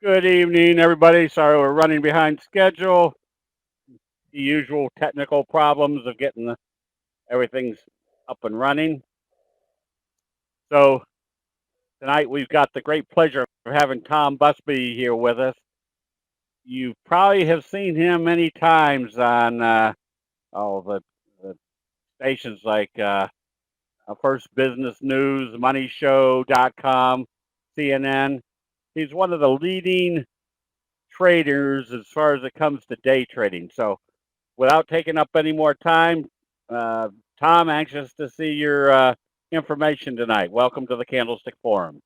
Good evening, everybody. Sorry we're running behind schedule. The usual technical problems of getting everything's up and running. So tonight we've got the great pleasure of having Tom Busby here with us. You probably have seen him many times on the stations like First Business News, MoneyShow.com, CNN. He's one of the leading traders as far as it comes to day trading. So without taking up any more time, uh, Tom, anxious to see your information tonight. Welcome to the Candlestick Forum.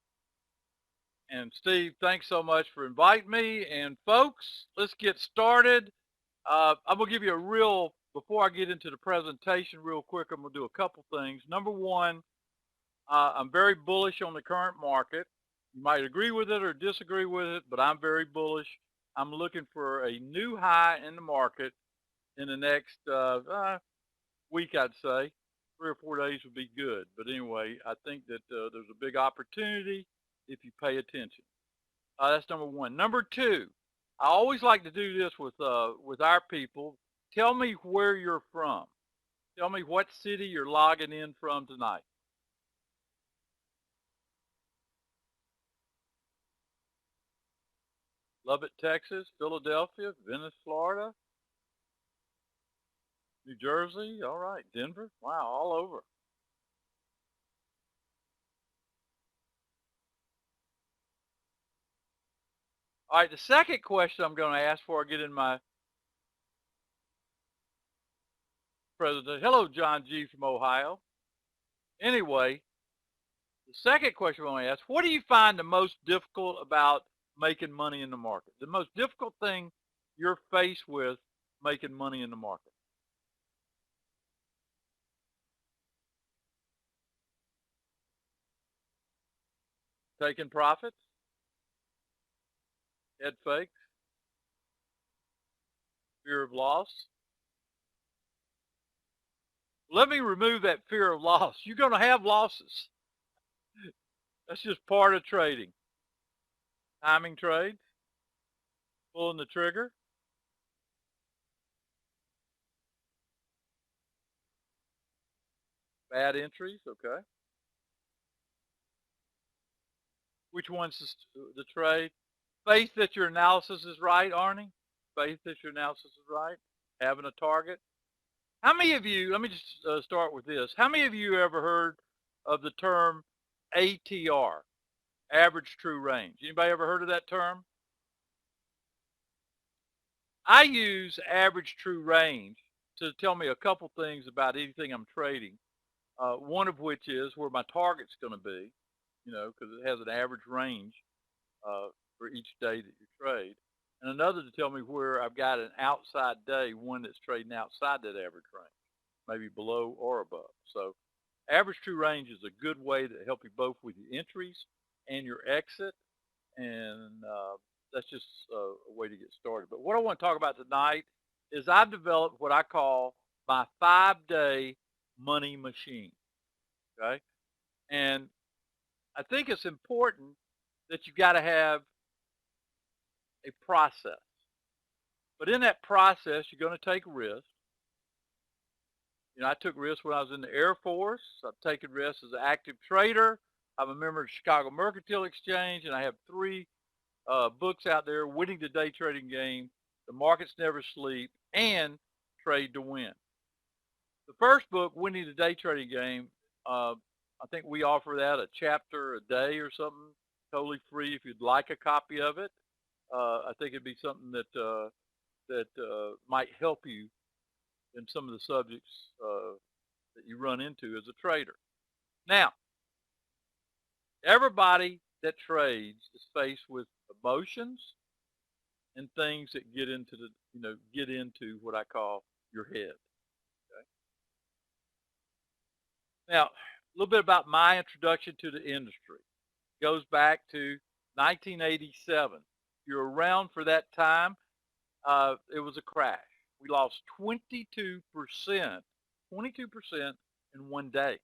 And Steve, thanks so much for inviting me. And folks, let's get started. I'm going to give you before I get into the presentation real quick, I'm going to do a couple things. Number one, I'm very bullish on the current market. You might agree with it or disagree with it, but I'm very bullish. I'm looking for a new high in the market in the next week, I'd say. 3 or 4 days would be good. But anyway, I think that there's a big opportunity if you pay attention. That's number one. Number two, I always like to do this with our people. Tell me where you're from. Tell me what city you're logging in from tonight. Lubbock, Texas, Philadelphia, Venice, Florida, New Jersey. All right, Denver. Wow, all over. All right, the second question I'm going to ask before I get in my presentation. Hello, John G. from Ohio. Anyway, the second question I want to ask, what do you find the most difficult about making money in the market? The most difficult thing you're faced with making money in the market? Taking profits? Head fakes? Fear of loss? Let me remove that fear of loss. You're going to have losses. That's just part of trading. Timing trades? Pulling the trigger? Bad entries? Okay. Which one's the trade? Faith that your analysis is right, Arnie? Faith that your analysis is right? Having a target? How many of you, let me just start with this. How many of you ever heard of the term ATR, average true range? Anybody ever heard of that term? I use average true range to tell me a couple things about anything I'm trading. One of which is where my target's going to be, because it has an average range for each day that you trade. And another to tell me where I've got an outside day, one that's trading outside that average range, maybe below or above. So average true range is a good way to help you both with your entries and your exit. And that's just a way to get started. But what I want to talk about tonight is I've developed what I call my 5-day money machine. Okay. And I think it's important that you got to have a process. But in that process, you're going to take risks. I took risks when I was in the Air Force. I've taken risks as an active trader. I'm a member of the Chicago Mercantile Exchange, and I have 3 books out there, Winning the Day Trading Game, The Markets Never Sleep, and Trade to Win. The first book, Winning the Day Trading Game, I think we offer that a chapter a day or something, totally free if you'd like a copy of it. I think it'd be something that might help you in some of the subjects that you run into as a trader. Now, everybody that trades is faced with emotions and things that get into what I call your head. Okay? Now, a little bit about my introduction to the industry. It goes back to 1987. If you're around for that time, it was a crash. We lost 22%, 22% in one day.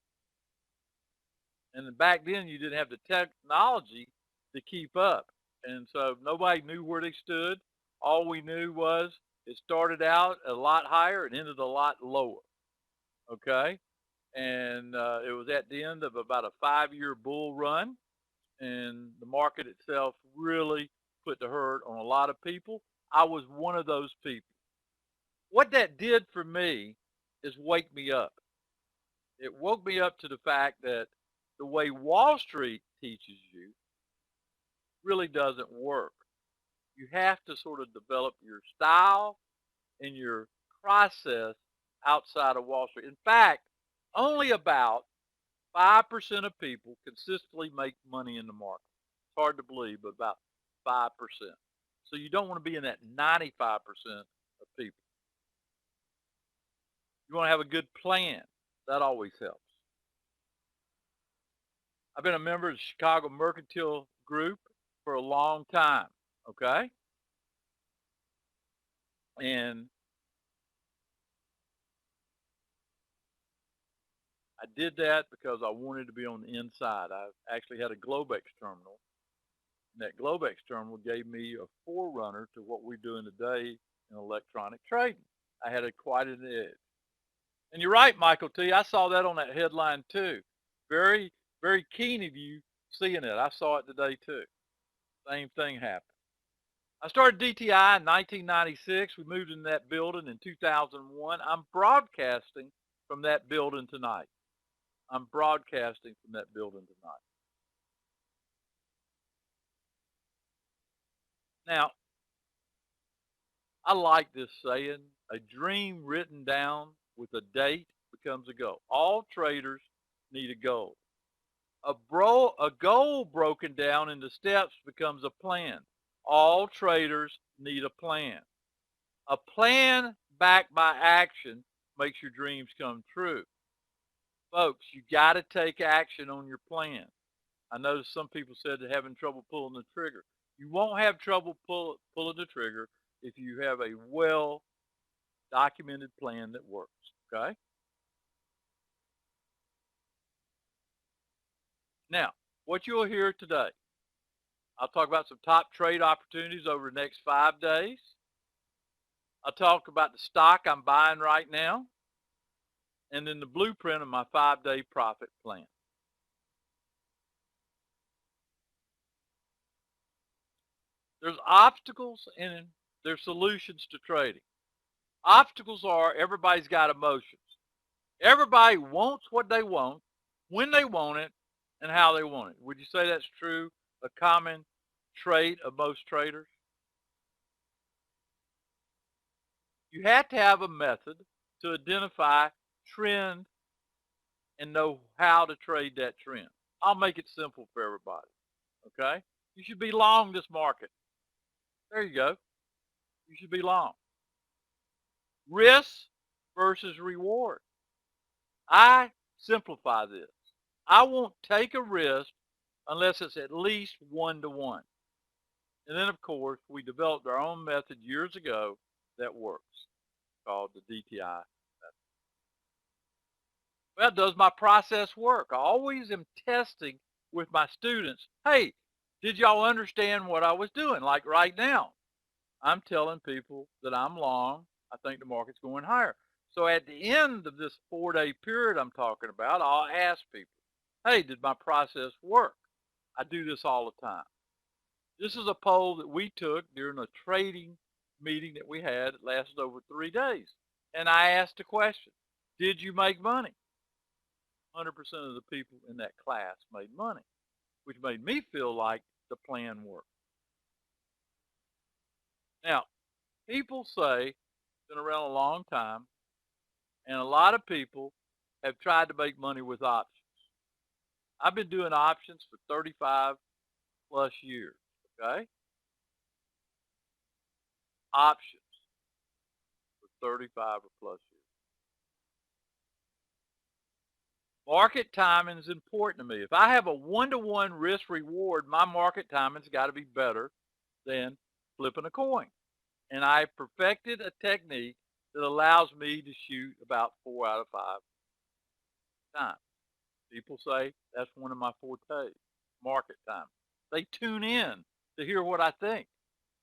And back then, you didn't have the technology to keep up. And so nobody knew where they stood. All we knew was it started out a lot higher and ended a lot lower. Okay. And it was at the end of about a 5-year bull run. And the market itself really put the hurt on a lot of people. I was one of those people. What that did for me is wake me up. It woke me up to the fact that the way Wall Street teaches you really doesn't work. You have to sort of develop your style and your process outside of Wall Street. In fact, only about 5% of people consistently make money in the market. It's hard to believe, but about 5%. So you don't want to be in that 95% of people. You want to have a good plan. That always helps. I've been a member of the Chicago Mercantile Group for a long time. Okay. And I did that because I wanted to be on the inside. I actually had a Globex terminal. And that Globex terminal gave me a forerunner to what we're doing today in electronic trading. I had quite an edge. And you're right, Michael T. I saw that on that headline too. Very, very keen of you seeing it. I saw it today too. Same thing happened. I started DTI in 1996. We moved in that building in 2001. I'm broadcasting from that building tonight. I'm broadcasting from that building tonight. Now, I like this saying, a dream written down with a date becomes a goal. All traders need a goal. A goal broken down into steps becomes a plan. All traders need a plan. A plan backed by action makes your dreams come true. Folks, you got to take action on your plan. I noticed some people said they're having trouble pulling the trigger. You won't have trouble pulling the trigger if you have a well documented plan that works. Okay. Now, what you'll hear today, I'll talk about some top trade opportunities over the next 5 days. I'll talk about the stock I'm buying right now, and then the blueprint of my 5-day profit plan. There's obstacles and there's solutions to trading. Obstacles are everybody's got emotions. Everybody wants what they want, when they want it, and how they want it. Would you say that's true? A common trait of most traders? You have to have a method to identify trend and know how to trade that trend. I'll make it simple for everybody. Okay? You should be long this market. There you go. You should be long. Risk versus reward. I simplify this. I won't take a risk unless it's at least 1-to-1. And then, of course, we developed our own method years ago that works, called the DTI method. Well, does my process work? I always am testing with my students. Hey, did y'all understand what I was doing? Like right now, I'm telling people that I'm long. I think the market's going higher. So at the end of this 4-day period I'm talking about, I'll ask people, hey, did my process work? I do this all the time. This is a poll that we took during a trading meeting that we had. It lasted over 3 days. And I asked a question, did you make money? 100% of the people in that class made money, which made me feel like the plan worked. Now, people say, been around a long time, and a lot of people have tried to make money with options. I've been doing options for 35 plus years, okay? Options for 35 or plus years. Market timing is important to me. If I have a 1-to-1 risk reward, my market timing's got to be better than flipping a coin. And I perfected a technique that allows me to shoot about 4 out of 5 times. People say that's one of my fortes, market timing. They tune in to hear what I think.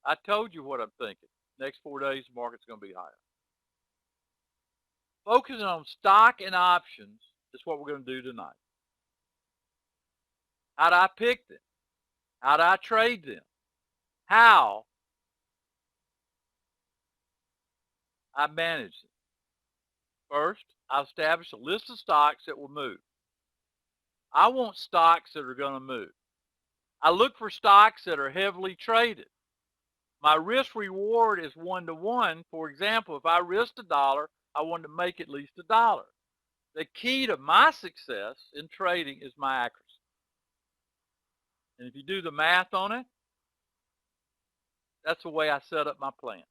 I told you what I'm thinking. Next 4 days, the market's going to be higher. Focusing on stock and options is what we're going to do tonight. How do I pick them? How do I trade them? How I manage them. First, I establish a list of stocks that will move. I want stocks that are going to move. I look for stocks that are heavily traded. My risk reward is 1 to 1. For example, if I risked $1, I want to make at least $1. The key to my success in trading is my accuracy. And if you do the math on it, that's the way I set up my plan.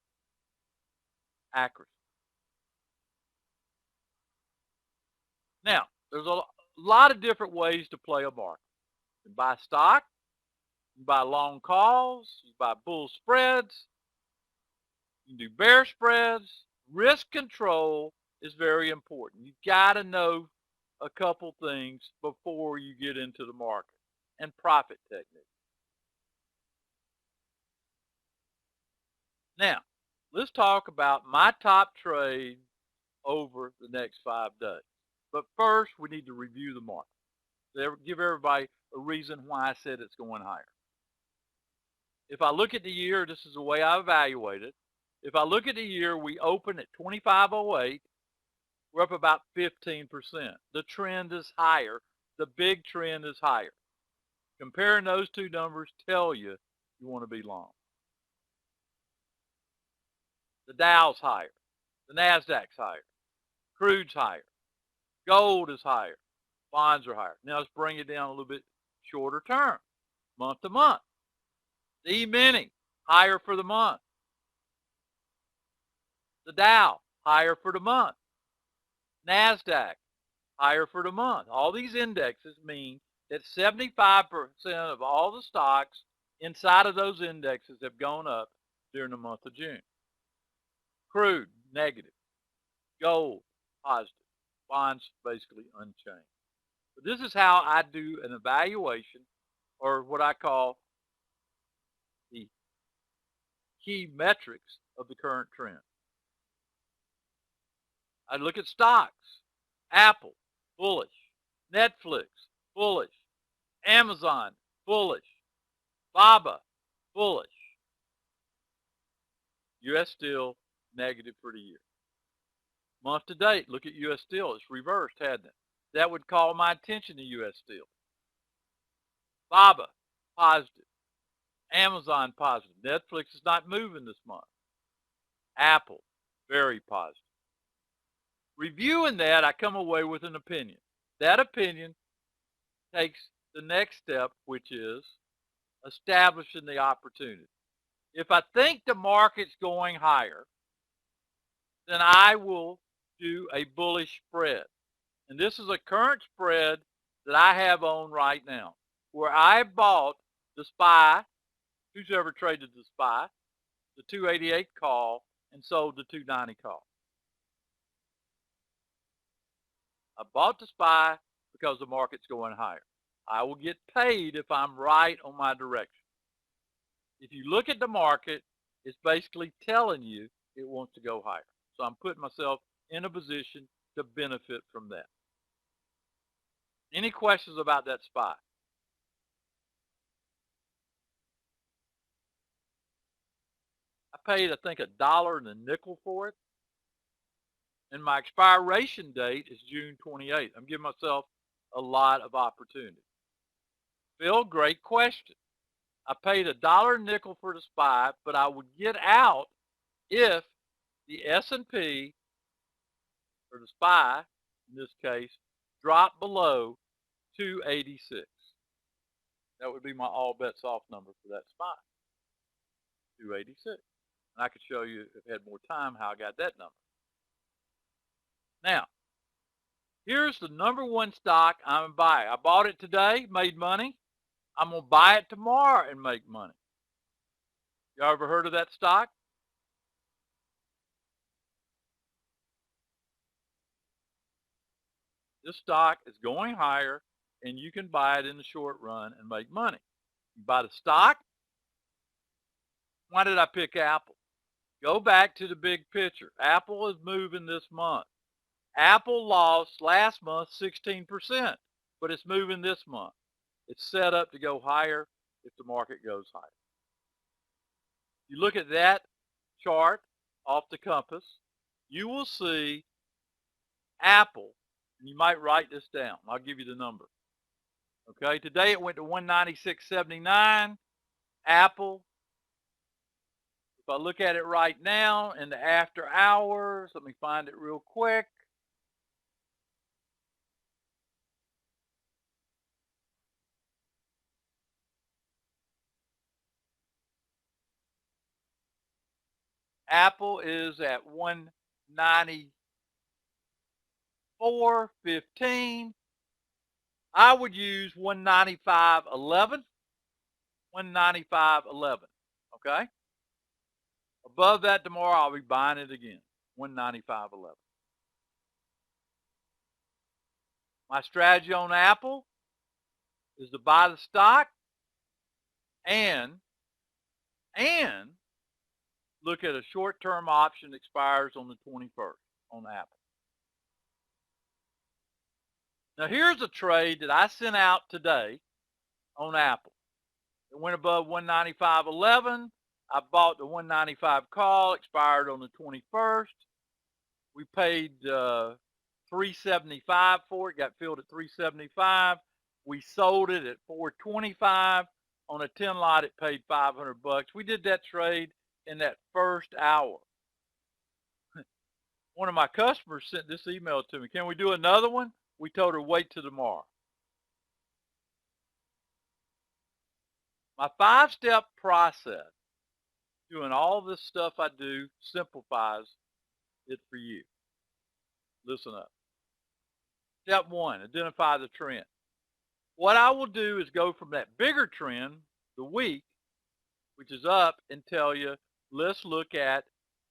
Accuracy. Now, there's a lot of different ways to play a market. You can buy stock, you can buy long calls, you can buy bull spreads, you can do bear spreads. Risk control is very important. You got to know a couple things before you get into the market, and profit technique. Now, let's talk about my top trade over the next 5 days. But first, we need to review the market. Give everybody a reason why I said it's going higher. If I look at the year, this is the way I evaluate it. If I look at the year, we open at 2508. We're up about 15%. The trend is higher. The big trend is higher. Comparing those two numbers tell you you want to be long. The Dow's higher. The NASDAQ's higher. Crude's higher. Gold is higher. Bonds are higher. Now let's bring it down a little bit shorter term, month to month. The E-mini, higher for the month. The Dow, higher for the month. NASDAQ, higher for the month. All these indexes mean that 75% of all the stocks inside of those indexes have gone up during the month of June. Crude, negative. Gold, positive. Bonds, basically unchanged. But this is how I do an evaluation, or what I call the key metrics of the current trend. I look at stocks. Apple, bullish. Netflix, bullish. Amazon, bullish. BABA, bullish. U.S. Steel, negative for the year. Month to date, look at U.S. Steel. It's reversed, hadn't it? That would call my attention to U.S. Steel. BABA, positive. Amazon, positive. Netflix is not moving this month. Apple, very positive. Reviewing that, I come away with an opinion. That opinion takes the next step, which is establishing the opportunity. If I think the market's going higher, then I will do a bullish spread. And this is a current spread that I have on right now, where I bought the SPY, who's ever traded the SPY, the 288 call, and sold the 290 call. I bought the SPY because the market's going higher. I will get paid if I'm right on my direction. If you look at the market, it's basically telling you it wants to go higher. So I'm putting myself in a position to benefit from that. Any questions about that SPY? I paid, I think, $1 and a nickel for it. And my expiration date is June 28th. I'm giving myself a lot of opportunity. Phil, great question. I paid $1 and a nickel for the SPY, but I would get out if the S&P, or the SPY in this case, dropped below 286. That would be my all bets off number for that SPY, 286. And I could show you, if I had more time, how I got that number. Now, here's the number one stock I'm going to buy. I bought it today, made money. I'm going to buy it tomorrow and make money. Y'all ever heard of that stock? This stock is going higher, and you can buy it in the short run and make money. You buy the stock, Why did I pick Apple? Go back to the big picture. Apple is moving this month. Apple lost last month 16%, but it's moving this month. It's set up to go higher if the market goes higher. You look at that chart off the compass, you will see Apple, and you might write this down. I'll give you the number. Okay, today it went to 196.79. Apple, if I look at it right now in the after hours, let me find it real quick. Apple is at 194.15. I would use 195.11. 195.11. Okay? Above that tomorrow, I'll be buying it again. 195.11. My strategy on Apple is to buy the stock and look at a short-term option that expires on the 21st on Apple. Now here's a trade that I sent out today on Apple. It went above 195.11. I bought the 195 call, expired on the 21st. We paid $375 for it, got filled at $375. We sold it at $425. On a 10 lot, it paid $500. We did that trade in that first hour. One of my customers sent this email to me. Can we do another one? We told her wait till tomorrow. My 5-step process, doing all this stuff I do, simplifies it for you. Listen up. Step 1, identify the trend. What I will do is go from that bigger trend, the week, which is up, and tell you, let's look at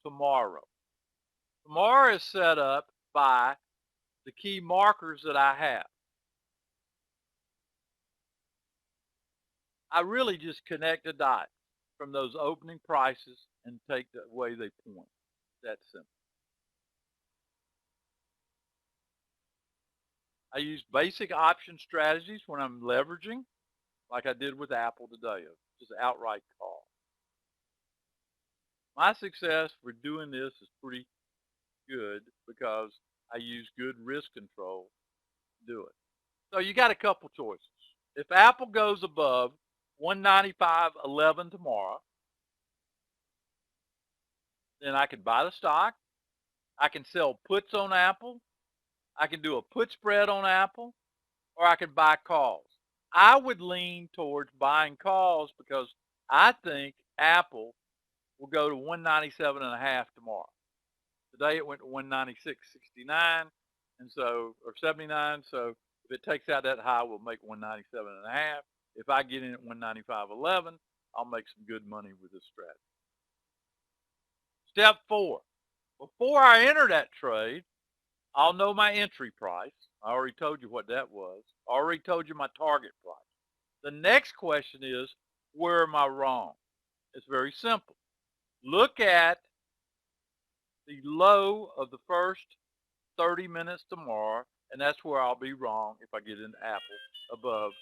tomorrow. Tomorrow is set up by the key markers that I have. I really just connect the dots from those opening prices and take the way they point. That simple. I use basic option strategies when I'm leveraging, like I did with Apple today, just outright call. My success for doing this is pretty good because I use good risk control to do it. So you got a couple choices. If Apple goes above 195.11 tomorrow, then I can buy the stock. I can sell puts on Apple. I can do a put spread on Apple, or I can buy calls. I would lean towards buying calls because I think Apple will go to 197.5 tomorrow. Today it went to 196.69, and so, or 79. So if it takes out that high, we'll make 197.5. If I get in at 195.11, I'll make some good money with this strategy. Step 4. Before I enter that trade, I'll know my entry price. I already told you what that was. I already told you my target price. The next question is, where am I wrong? It's very simple. Look at the low of the first 30 minutes tomorrow, and that's where I'll be wrong if I get into Apple above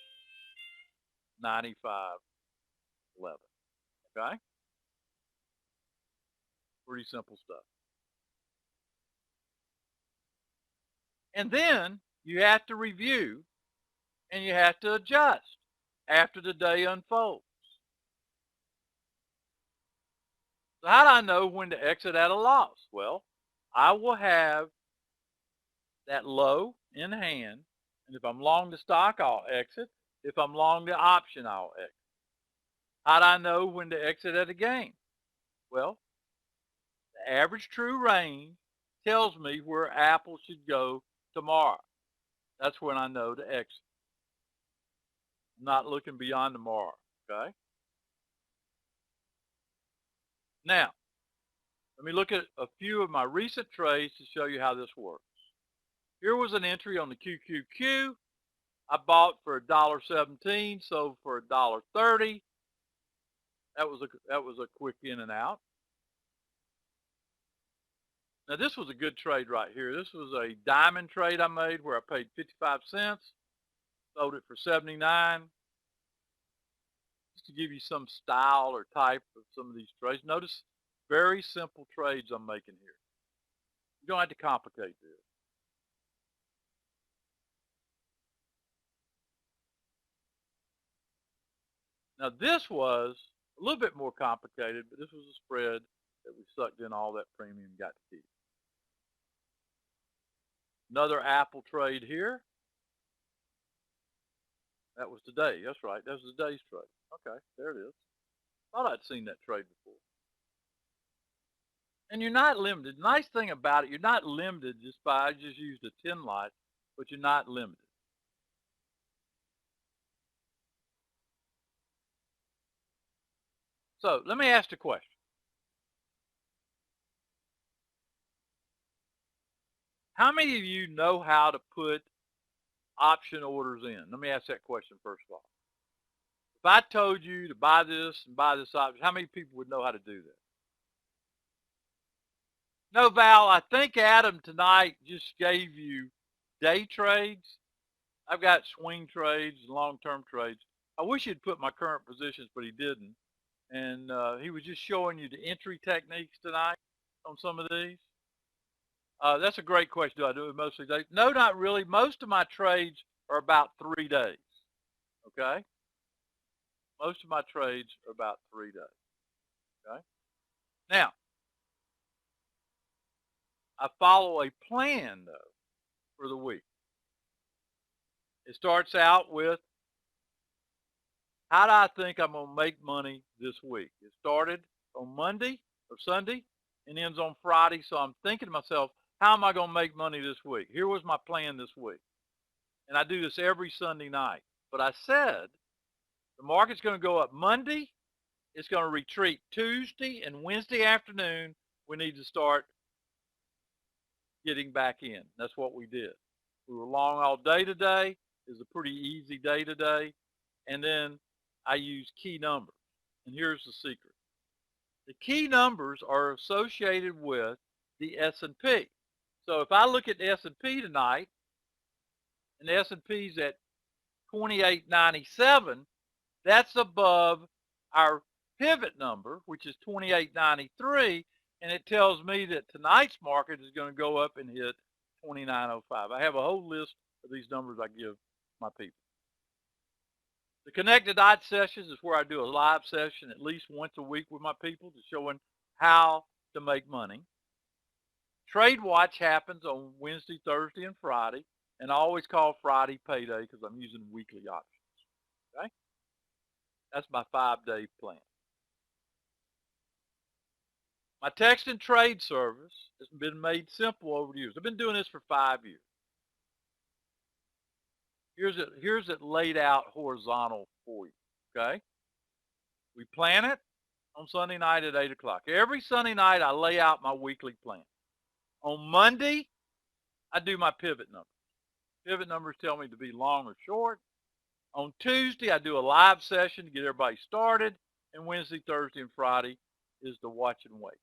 95.11. Okay? Pretty simple stuff. And then you have to review and you have to adjust after the day unfolds. So how do I know when to exit at a loss? Well, I will have that low in hand, and if I'm long the stock, I'll exit. If I'm long the option, I'll exit. How do I know when to exit at a gain? Well, the average true range tells me where Apple should go tomorrow. That's when I know to exit. I'm not looking beyond tomorrow, okay? Now, let me look at a few of my recent trades to show you how this works. Here was an entry on the QQQ. I bought for $1.17, sold for $1.30. That was a quick in and out. Now this was a good trade right here. This was a diamond trade I made where I paid 55 cents, sold it for 79. Just to give you some style or type of some of these trades. Notice very simple trades I'm making here. You don't have to complicate this. Now this was a little bit more complicated, but this was a spread that we sucked in all that premium and got to keep. Another Apple trade here. That was today. That's right. That was today's trade. Okay, there it is. Thought I'd seen that trade before. And you're not limited. Nice thing about it, you're not limited just by, I just used a 10 light, but you're not limited. So let me ask a question. How many of you know how to put option orders in? Let me ask that question first of all. If I told you to buy this and buy this option, how many people would know how to do that? No, Val, I think Adam tonight just gave you day trades. I've got swing trades and long-term trades. I wish he'd put my current positions, but he didn't. And he was just showing you the entry techniques tonight on some of these. That's a great question. Do I do it mostly days? No, not really. Most of my trades are about 3 days. Okay? Most of my trades are about 3 days. Okay? Now, I follow a plan, though, for the week. It starts out with, how do I think I'm going to make money this week? It started on Monday or Sunday and ends on Friday. So I'm thinking to myself, how am I going to make money this week? Here was my plan this week. And I do this every Sunday night. But I said, the market's going to go up Monday. It's going to retreat Tuesday and Wednesday afternoon. We need to start getting back in. That's what we did. We were long all day today. It was a pretty easy day today. And then I use key numbers. And here's the secret. The key numbers are associated with the S&P. So if I look at the S&P tonight, and the S&P's at 2897, that's above our pivot number, which is 2893, and it tells me that tonight's market is going to go up and hit 2905. I have a whole list of these numbers I give my people. The connected dot sessions is where I do a live session at least once a week with my people to showing how to make money. Trade Watch happens on Wednesday, Thursday, and Friday, and I always call Friday payday because I'm using weekly options. Okay? That's my 5-day plan. My text and trade service has been made simple over the years. I've been doing this for 5 years. Here's it laid out horizontal for you. Okay? We plan it on Sunday night at 8 o'clock. Every Sunday night, I lay out my weekly plan. On Monday, I do my pivot numbers. Pivot numbers tell me to be long or short. On Tuesday, I do a live session to get everybody started. And Wednesday, Thursday, and Friday is the watch and wait.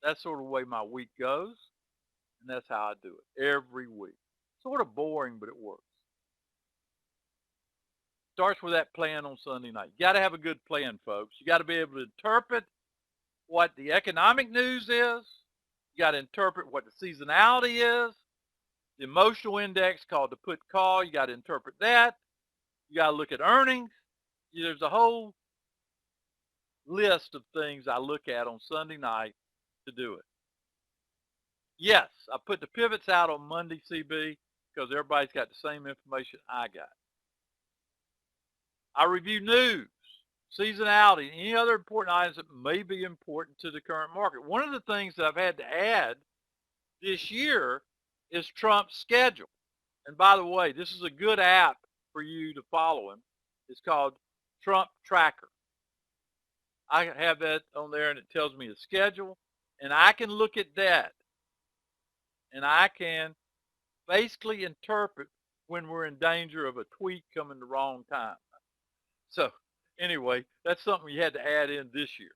That's sort of the way my week goes. And that's how I do it every week. Sort of boring, but it works. Starts with that plan on Sunday night. You got to have a good plan, folks. You got to be able to interpret what the economic news is. You got to interpret what the seasonality is. The emotional index called the put call. You got to interpret that. You got to look at earnings. There's a whole list of things I look at on Sunday night to do it. Yes, I put the pivots out on Monday, CB, because everybody's got the same information I got. I review news, seasonality, and any other important items that may be important to the current market. One of the things that I've had to add this year is Trump's schedule. And by the way, this is a good app for you to follow him. It's called Trump Tracker. I have that on there and it tells me the schedule. And I can look at that. And I can basically interpret when we're in danger of a tweet coming the wrong time. So Anyway, that's something you had to add in this year.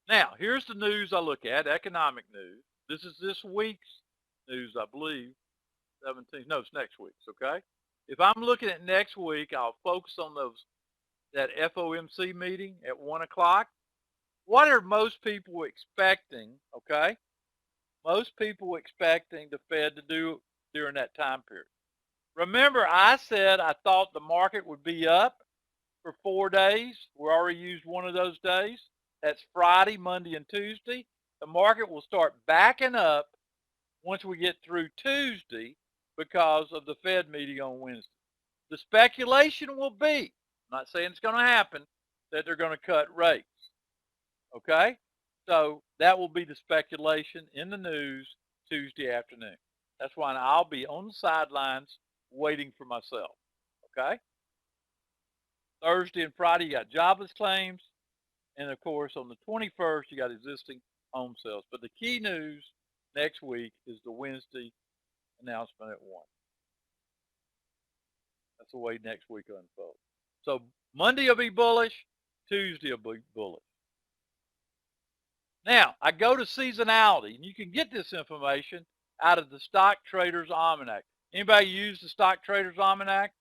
Now, here's the news I look at, economic news. This is this week's news, I believe, 17th. No, it's next week's, okay? If I'm looking at next week, I'll focus on that FOMC meeting at 1 o'clock. What are most people expecting, okay? Most people expecting the Fed to do during that time period. Remember, I said I thought the market would be up for 4 days. We already used one of those days. That's Friday, Monday, and Tuesday. The market will start backing up once we get through Tuesday because of the Fed meeting on Wednesday. The speculation will be, I'm not saying it's going to happen, that they're going to cut rates. Okay? So that will be the speculation in the news Tuesday afternoon. That's why I'll be on the sidelines waiting for myself. Okay? Thursday and Friday, you got jobless claims. And of course, on the 21st, you got existing home sales. But the key news next week is the Wednesday announcement at 1. That's the way next week will unfold. So Monday will be bullish. Tuesday will be bullish. Now, I go to seasonality, and you can get this information out of the Stock Traders Almanac. Anybody use the Stock Traders Almanac?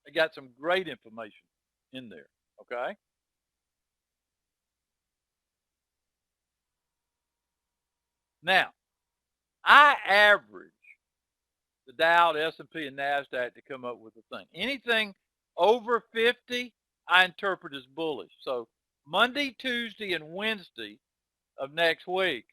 They got some great information in there, okay? Now, I average the Dow, the S&P, and NASDAQ to come up with a thing. Anything over 50, I interpret as bullish. So Monday, Tuesday, and Wednesday of next week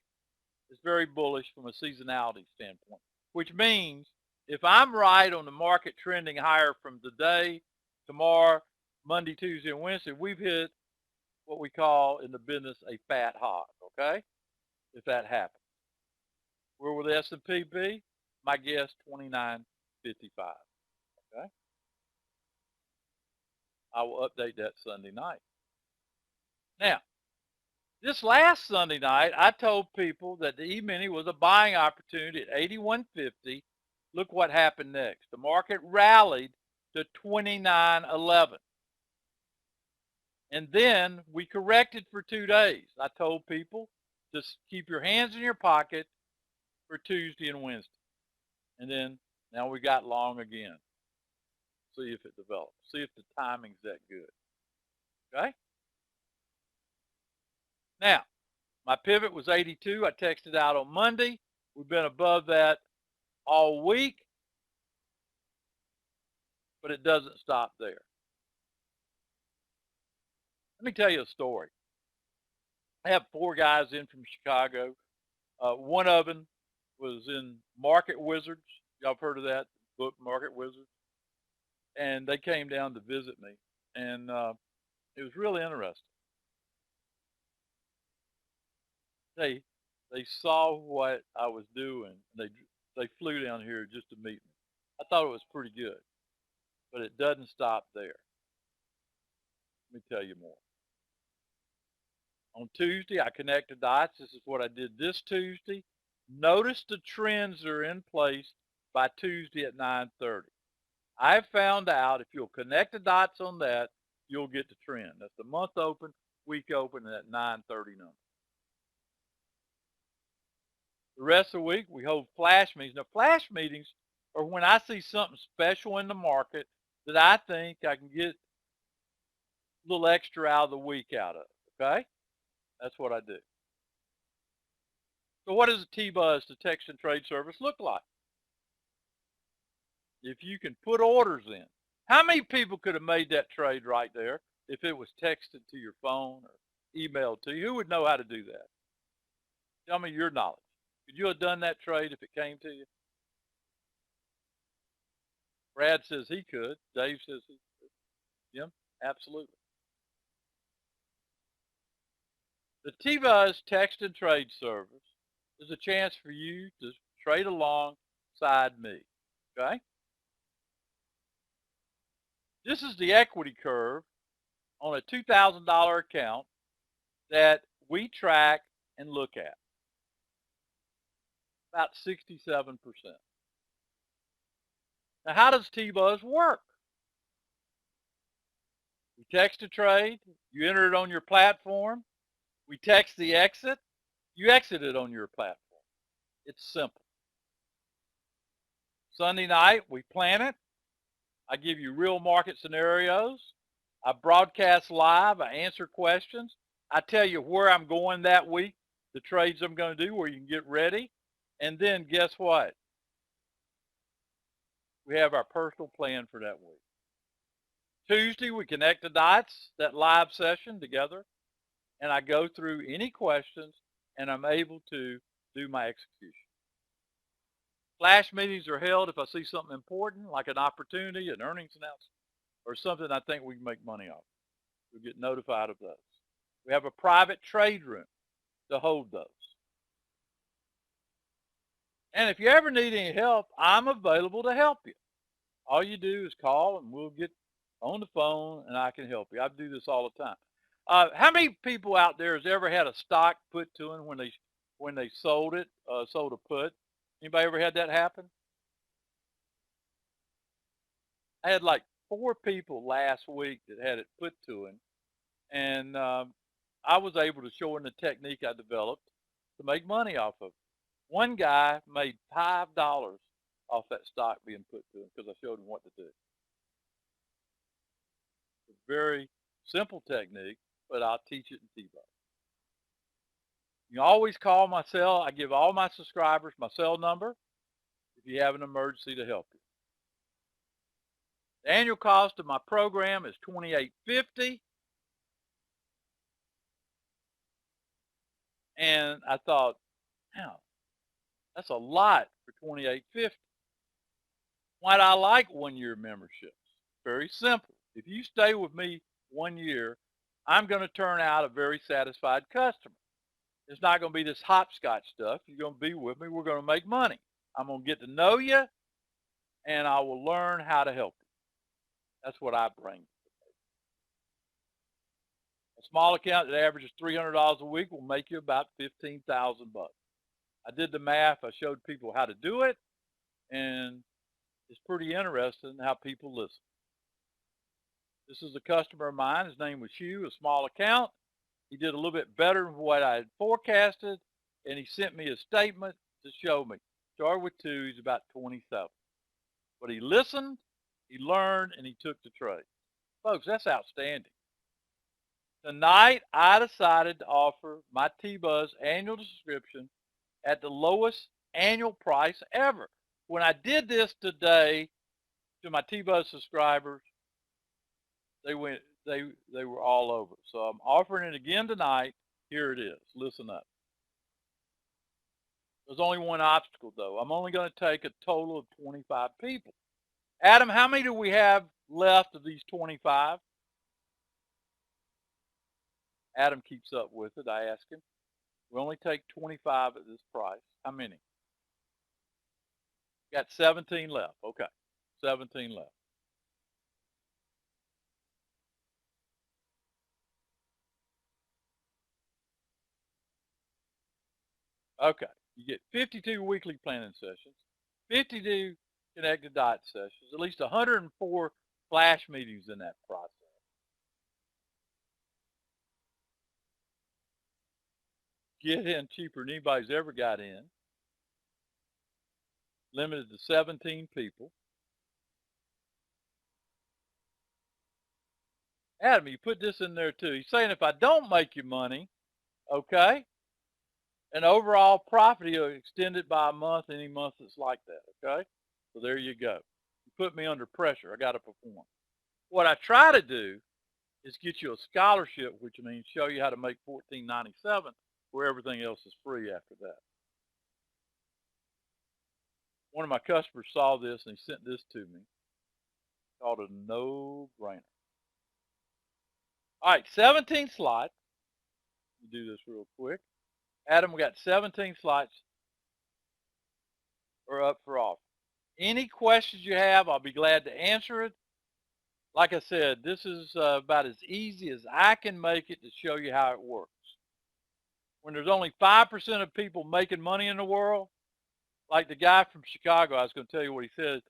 is very bullish from a seasonality standpoint, which means if I'm right on the market trending higher from today, tomorrow, Monday, Tuesday, and Wednesday, we've hit what we call in the business a fat hog, okay? If that happens. Where will the S&P be? My guess, 29.55, okay? I will update that Sunday night. Now, this last Sunday night, I told people that the E-mini was a buying opportunity at 81.50. Look what happened next. The market rallied to 29.11. And then we corrected for 2 days. I told people just keep your hands in your pocket for Tuesday and Wednesday. And then now we got long again. See if it develops. See if the timing's that good. Okay? Now, my pivot was 82. I texted out on Monday. We've been above that all week, but it doesn't stop there. Let me tell you a story. I have 4 guys in from Chicago. One of them was in Market Wizards. Y'all have heard of that book, Market Wizards? And they came down to visit me, and it was really interesting. They they saw what I was doing. They flew down here just to meet me. I thought it was pretty good, but it doesn't stop there. Let me tell you more. On Tuesday, I connected dots. This is what I did this Tuesday. Notice the trends that are in place by Tuesday at 9:30. I found out if you'll connect the dots on that, you'll get the trend. That's the month open, week open, and that 9:30 number. The rest of the week, we hold flash meetings. Now, flash meetings are when I see something special in the market that I think I can get a little extra out of the week out of. Okay? That's what I do. So what does a T-Buzz, the text and trade service, look like? If you can put orders in. How many people could have made that trade right there if it was texted to your phone or emailed to you? Who would know how to do that? Tell me your knowledge. Could you have done that trade if it came to you? Brad says he could. Dave says he could. Jim? Absolutely. The T-Buzz text and trade service is a chance for you to trade alongside me. Okay? This is the equity curve on a $2,000 account that we track and look at. About 67%. Now, how does T-Buzz work? We text a trade. You enter it on your platform. We text the exit. You exit it on your platform. It's simple. Sunday night, we plan it. I give you real market scenarios. I broadcast live. I answer questions. I tell you where I'm going that week, the trades I'm going to do, where you can get ready. And then guess what? We have our personal plan for that week. Tuesday, we connect the dots, that live session together, and I go through any questions, and I'm able to do my execution. Flash meetings are held if I see something important, like an opportunity, an earnings announcement, or something I think we can make money off. We'll get notified of those. We have a private trade room to hold those. And if you ever need any help, I'm available to help you. All you do is call and we'll get on the phone and I can help you. I do this all the time. How many people out there has ever had a stock put to them when they sold it, sold a put? Anybody ever had that happen? I had like 4 people last week that had it put to them, and I was able to show them the technique I developed to make money off of it. One guy made $5 off that stock being put to him because I showed him what to do. It's a very simple technique, but I'll teach it in T-Bar. You can always call my cell. I give all my subscribers my cell number if you have an emergency to help you. The annual cost of my program is $28.50. And I thought, wow, that's a lot for $28.50. Why do I like 1-year memberships? Very simple. If you stay with me 1 year, I'm going to turn out a very satisfied customer. It's not going to be this hopscotch stuff. You're going to be with me. We're going to make money. I'm going to get to know you, and I will learn how to help you. That's what I bring. A small account that averages $300 a week will make you about $15,000. I did the math. I showed people how to do it, and it's pretty interesting how people listen. This is a customer of mine. His name was Hugh, a small account. He did a little bit better than what I had forecasted, and he sent me a statement to show me. Started with 2, he's about 27. But he listened, he learned, and he took the trade. Folks, that's outstanding. Tonight, I decided to offer my T-Buzz annual subscription at the lowest annual price ever. When I did this today to my T-Buzz subscribers, they were all over. So I'm offering it again tonight. Here it is. Listen up. There's only one obstacle, though. I'm only going to take a total of 25 people. Adam, how many do we have left of these 25? Adam keeps up with it. I ask him. We only take 25 at this price. How many? Got 17 left. Okay. 17 left. Okay. You get 52 weekly planning sessions, 52 connected dot sessions, at least 104 flash meetings in that process. Get in cheaper than anybody's ever got in. Limited to 17 people. Adam, you put this in there too. He's saying if I don't make you money, okay, an overall profit, he'll extend it by a month, any month that's like that, okay? So there you go. You put me under pressure. I got to perform. What I try to do is get you a scholarship, which means show you how to make $14.97, where everything else is free after that. One of my customers saw this and he sent this to me. Called it a no-brainer. All right, 17 slots. Let me do this real quick. Adam, we got 17 slots are up for offer. Any questions you have, I'll be glad to answer it. Like I said, this is about as easy as I can make it to show you how it works. When there's only 5% of people making money in the world, like the guy from Chicago, I was going to tell you what he said.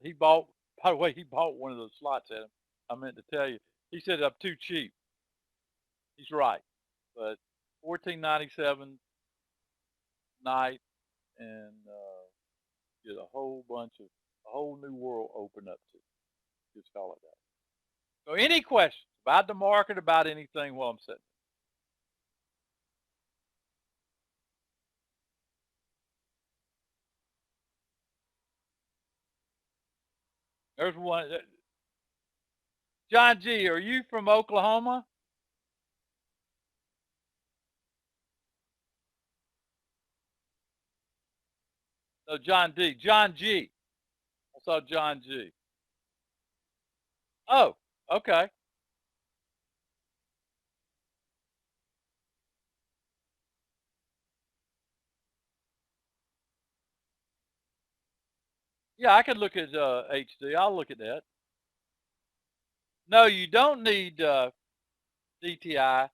He bought, by the way, he bought one of those slots, Adam. I meant to tell you. He said I'm too cheap. He's right, but 14.97 night and get a whole bunch of a whole new world open up to you. Just call it that. So, any questions about the market, about anything while I'm sitting? There's one. John G, are you from Oklahoma? No, John D. John G. I saw John G. Oh, okay. Yeah, I could look at HD. I'll look at that. No, you don't need DTI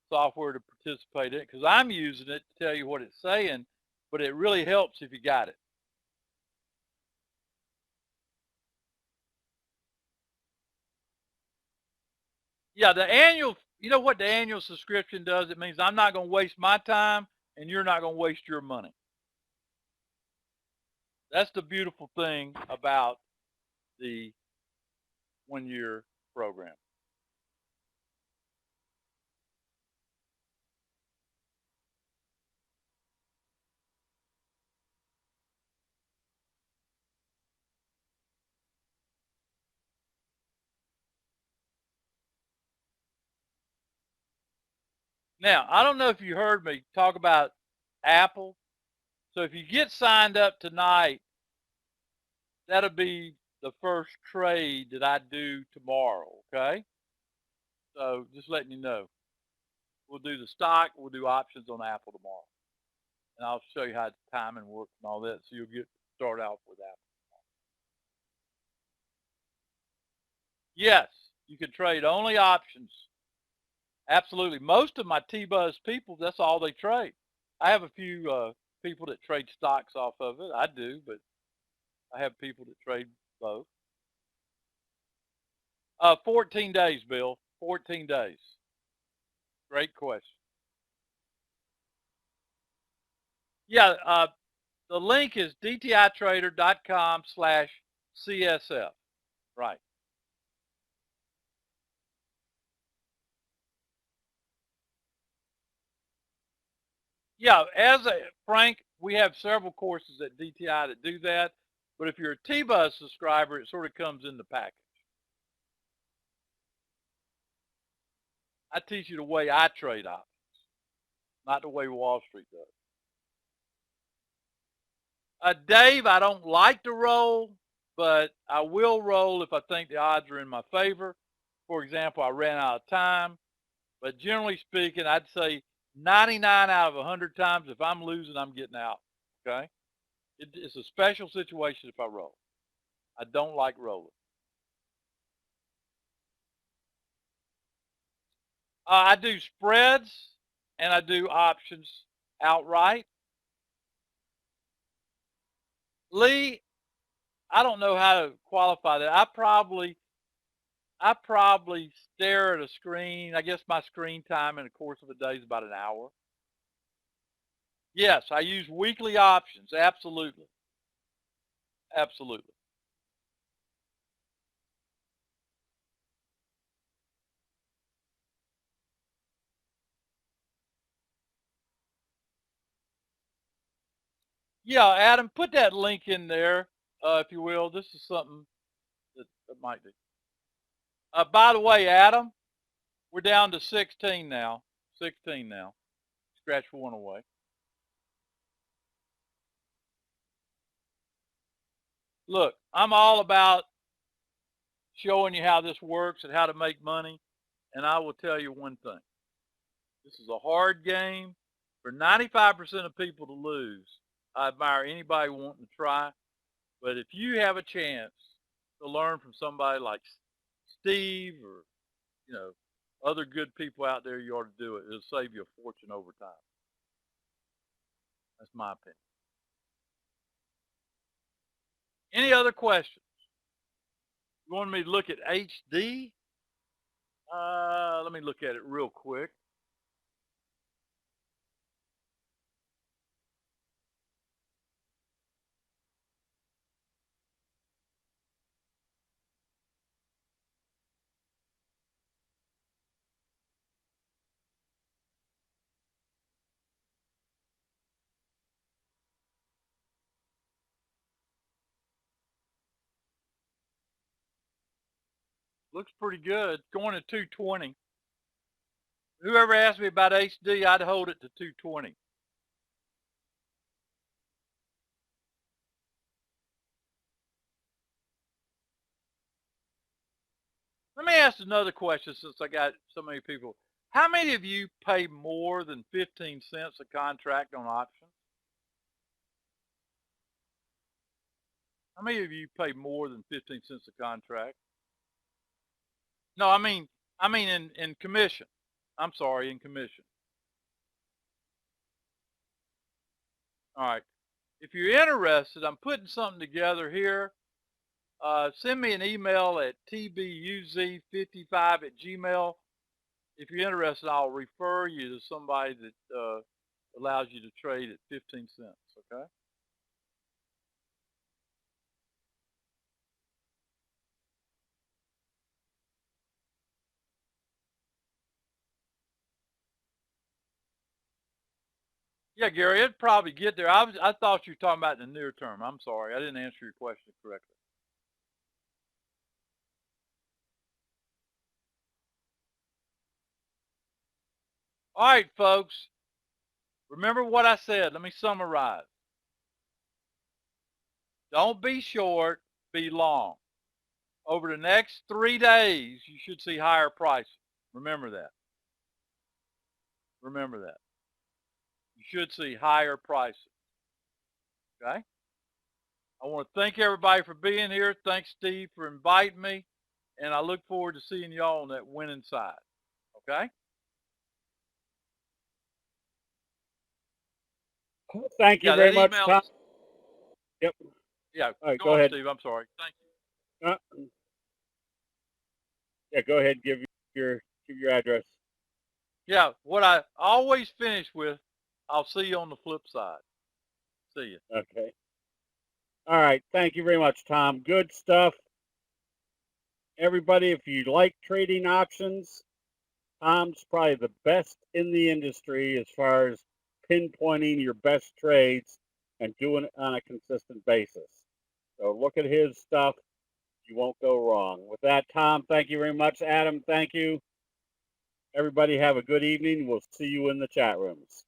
software to participate in it because I'm using it to tell you what it's saying, but it really helps if you got it. Yeah, the annual, you know what the annual subscription does? It means I'm not going to waste my time and you're not going to waste your money. That's the beautiful thing about the 1 year program. Now, I don't know if you heard me talk about Apple. So if you get signed up tonight, that'll be the first trade that I do tomorrow, okay? So just letting you know. We'll do the stock, we'll do options on Apple tomorrow. And I'll show you how the timing works and all that so you'll get start out with Apple. Yes, you can trade only options. Absolutely. Most of my T-Buzz people, that's all they trade. I have a few people that trade stocks off of it. I do, but I have people that trade both. 14 days, Bill. 14 days. Great question. Yeah, the link is dtitrader.com/CSF. Right. Yeah, as a Frank, we have several courses at DTI that do that. But if you're a T-Buzz subscriber, it sort of comes in the package. I teach you the way I trade options, not the way Wall Street does. Dave, I don't like to roll, but I will roll if I think the odds are in my favor. For example, I ran out of time, but generally speaking, I'd say 99 out of 100 times, if I'm losing, I'm getting out. Okay, it's a special situation if I roll. I don't like rolling. I do spreads and I do options outright. Lee, I don't know how to qualify that. I probably stare at a screen. I guess my screen time in the course of a day is about an hour. Yes, I use weekly options. Absolutely. Absolutely. Yeah, Adam, put that link in there, if you will. This is something that might be. By the way, Adam, we're down to 16 now. 16 now. Scratch one away. Look, I'm all about showing you how this works and how to make money. And I will tell you one thing. This is a hard game. For 95% of people to lose, I admire anybody wanting to try. But if you have a chance to learn from somebody like Steve or, you know, other good people out there, you ought to do it. It'll save you a fortune over time. That's my opinion. Any other questions? You want me to look at HD? Let me look at it real quick. Looks pretty good. Going to 220. Whoever asked me about HD, I'd hold it to 220. Let me ask another question since I got so many people. How many of you pay more than 15 cents a contract on options? How many of you pay more than 15 cents a contract? No, I mean in commission. I'm sorry, in commission. All right. If you're interested, I'm putting something together here. Send me an email at tbuz55@gmail. If you're interested, I'll refer you to somebody that allows you to trade at 15 cents. Okay. Yeah, Gary, it'd probably get there. I thought you were talking about in the near term. I'm sorry, I didn't answer your question correctly. All right, folks. Remember what I said. Let me summarize. Don't be short, be long. Over the next 3 days, you should see higher prices. Remember that. Remember that. You should see higher prices. Okay? I want to thank everybody for being here. Thanks, Steve, for inviting me. And I look forward to seeing y'all on that winning side. Okay? Thank you Yeah, very that much, email Tom. is, Yep. yeah, All right, go go on, ahead. Steve. I'm sorry. Thank you. Uh, yeah, go ahead. Give your address. Yeah, what I always finish with, I'll see you on the flip side. See you. Okay. All right. Thank you very much, Tom. Good stuff. Everybody, if you like trading options, Tom's probably the best in the industry as far as pinpointing your best trades and doing it on a consistent basis. So look at his stuff. You won't go wrong. With that, Tom, thank you very much. Adam, thank you. Everybody have a good evening. We'll see you in the chat rooms.